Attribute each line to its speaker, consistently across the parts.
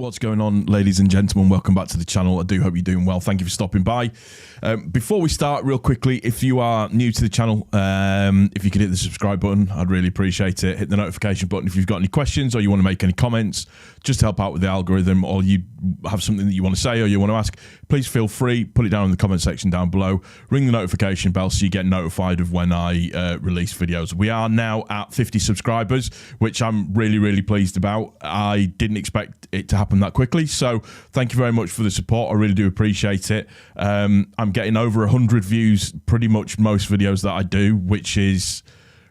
Speaker 1: What's going on, ladies and gentlemen? Welcome back to the channel. I do hope you're doing well. Thank you for stopping by. Before we start, real quickly, if you are new to the channel, if you could hit the subscribe button, I'd really appreciate it. Hit the notification button if you've got any questions or you want to make any comments, just to help out with the algorithm, or you have something that you want to say or you want to ask, please feel free, put it down in the comment section down below. Ring the notification bell so you get notified of when I release videos. We are now at 50 subscribers, which I'm really, really pleased about. I didn't expect it to happen that quickly, so thank you very much for the support. I really do appreciate it. I'm getting over 100 views pretty much most videos that I do, which is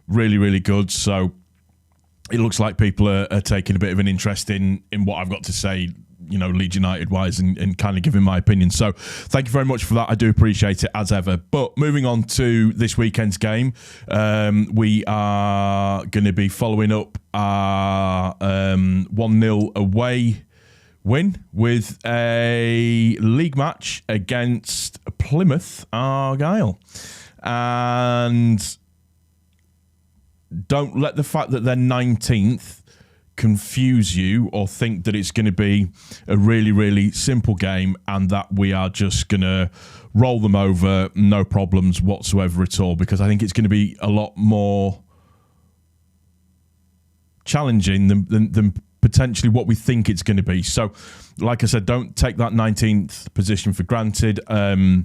Speaker 1: really, really good. So it looks like people are taking a bit of an interest in what I've got to say, you know, Leeds United wise, and kind of giving my opinion. So thank you very much for that. I do appreciate it as ever. But moving on to this weekend's game, we are going to be following up our 1-0 away win with a league match against Plymouth Argyle. And don't let the fact that they're 19th confuse you or think that it's going to be a really, really simple game and that we are just going to roll them over, no problems whatsoever at all, because I think it's going to be a lot more challenging than potentially what we think it's going to be. So, like I said, don't take that 19th position for granted. I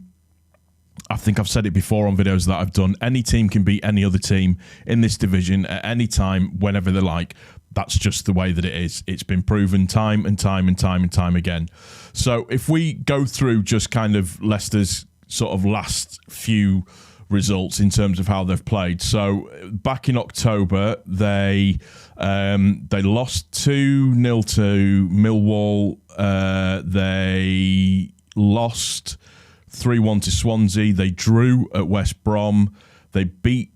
Speaker 1: think I've said it before on videos that I've done. Any team can beat any other team in this division at any time, whenever they like. That's just the way that it is. It's been proven time and time and time and time again. So if we go through just kind of Leicester's sort of last few results in terms of how they've played. So back in October, they lost 2-0 to Millwall. They lost 3-1 to Swansea. They drew at West Brom. They beat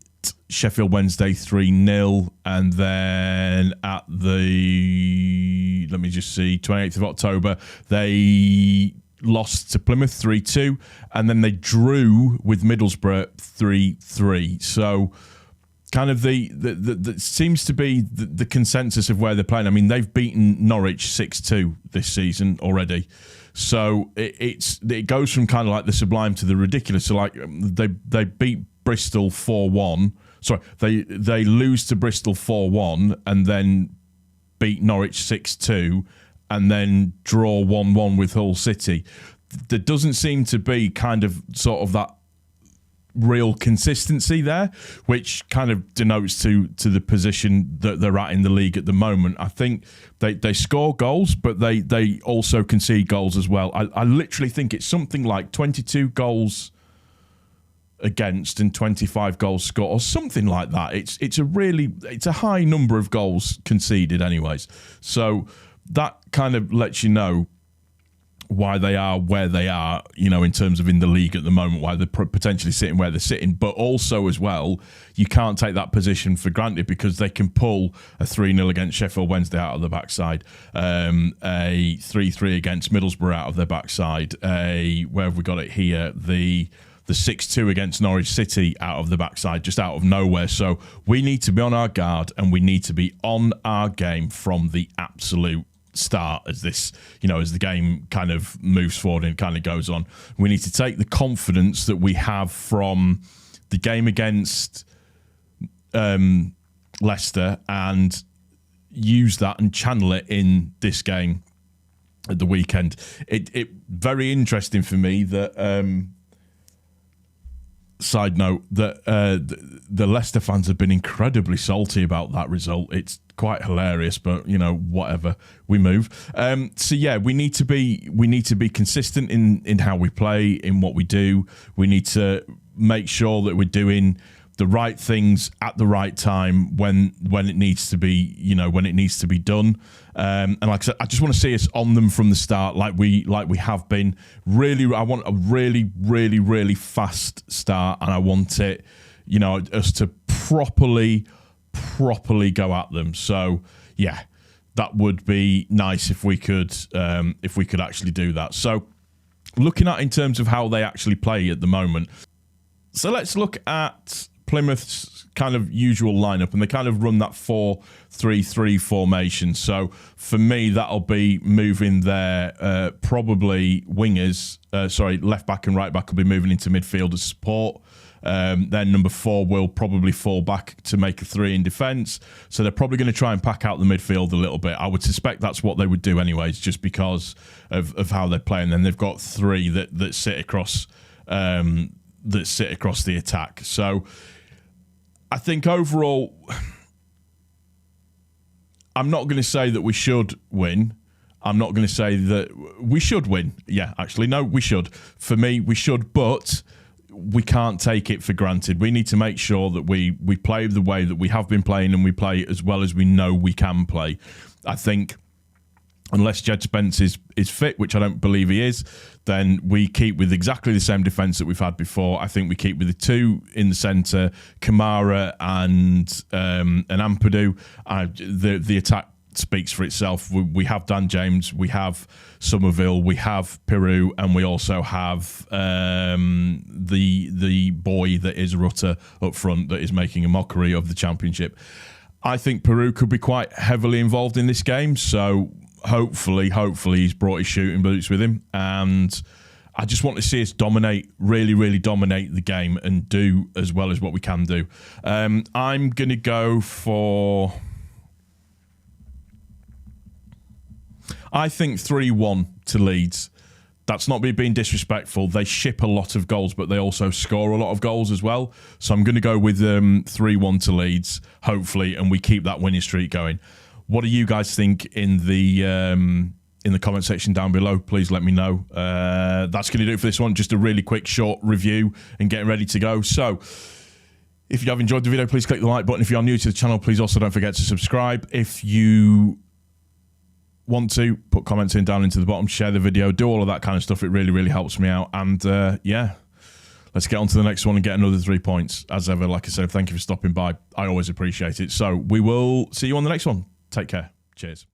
Speaker 1: Sheffield Wednesday 3-0, and then at the, let me just see, 28th of October, they lost to Plymouth 3-2, and then they drew with Middlesbrough 3-3. So kind of the seems to be the consensus of where they're playing. I mean, they've beaten Norwich 6-2 this season already. So it goes from kind of like the sublime to the ridiculous. So like they beat Bristol 4-1. Sorry, they lose to Bristol 4-1 and then beat Norwich 6-2 and then draw 1-1 with Hull City. There doesn't seem to be kind of sort of that real consistency there, which kind of denotes to the position that they're at in the league at the moment. I think they score goals, but they also concede goals as well. I literally think it's something like 22 goals against and 25 goals scored, or something like that. It's a high number of goals conceded anyways. So that kind of lets you know why they are where they are, you know, in terms of in the league at the moment, why they're potentially sitting where they're sitting. But also as well, you can't take that position for granted, because they can pull a 3-0 against Sheffield Wednesday out of the backside, a 3-3 against Middlesbrough out of their backside, where have we got it here, the 6-2 against Norwich City out of the backside, just out of nowhere. So we need to be on our guard, and we need to be on our game from the absolute start as this, you know, as the game kind of moves forward and kind of goes on. We need to take the confidence that we have from the game against Leicester and use that and channel it in this game at the weekend. It very interesting for me that side note that the Leicester fans have been incredibly salty about that result. It's quite hilarious, but you know, whatever, we move. So yeah, we need to be consistent in how we play, in what we do. We need to make sure that we're doing the right things at the right time when it needs to be, you know, when it needs to be done. And like I said, I just want to see us on them from the start, like we have been. Really, I want a really, really, really fast start, and I want it, you know, us to properly go at them. So yeah, that would be nice if we could actually do that. So looking at in terms of how they actually play at the moment. So let's look at Plymouth's kind of usual lineup, and they kind of run that 4-3-3 formation. So for me, that'll be moving their probably wingers, left back and right back will be moving into midfield as support. Then number 4 will probably fall back to make a 3 in defence. So they're probably going to try and pack out the midfield a little bit. I would suspect that's what they would do anyways, just because of how they're playing. Then they've got 3 that sit across the attack. So I think overall, I'm not going to say that we should win. I'm not going to say that we should win. Yeah, actually, no, we should. For me, we should, but we can't take it for granted. We need to make sure that we play the way that we have been playing, and we play as well as we know we can play. I think unless Jed Spence is fit, which I don't believe he is, then we keep with exactly the same defence that we've had before. I think we keep with the 2 in the centre, Kamara and Ampadu. The attack speaks for itself. We have Dan James, we have Somerville, we have Peru, and we also have the boy that is Rutter up front that is making a mockery of the Championship. I think Peru could be quite heavily involved in this game, so hopefully he's brought his shooting boots with him, and I just want to see us dominate, really dominate the game and do as well as what we can do. I'm going to go for, I think 3-1 to Leeds. That's not me being disrespectful. They ship a lot of goals, but they also score a lot of goals as well. So I'm going to go with 3-1 to Leeds, hopefully, and we keep that winning streak going. What do you guys think in the comment section down below? Please let me know. That's going to do it for this one. Just a really quick, short review and getting ready to go. So if you have enjoyed the video, please click the like button. If you are new to the channel, please also don't forget to subscribe. If you want to, put comments in down into the bottom, share the video, do all of that kind of stuff. It really helps me out. And yeah, let's get on to the next one and get another 3 points. As ever, like I said, thank you for stopping by. I always appreciate it. So we will see you on the next one. Take care. Cheers.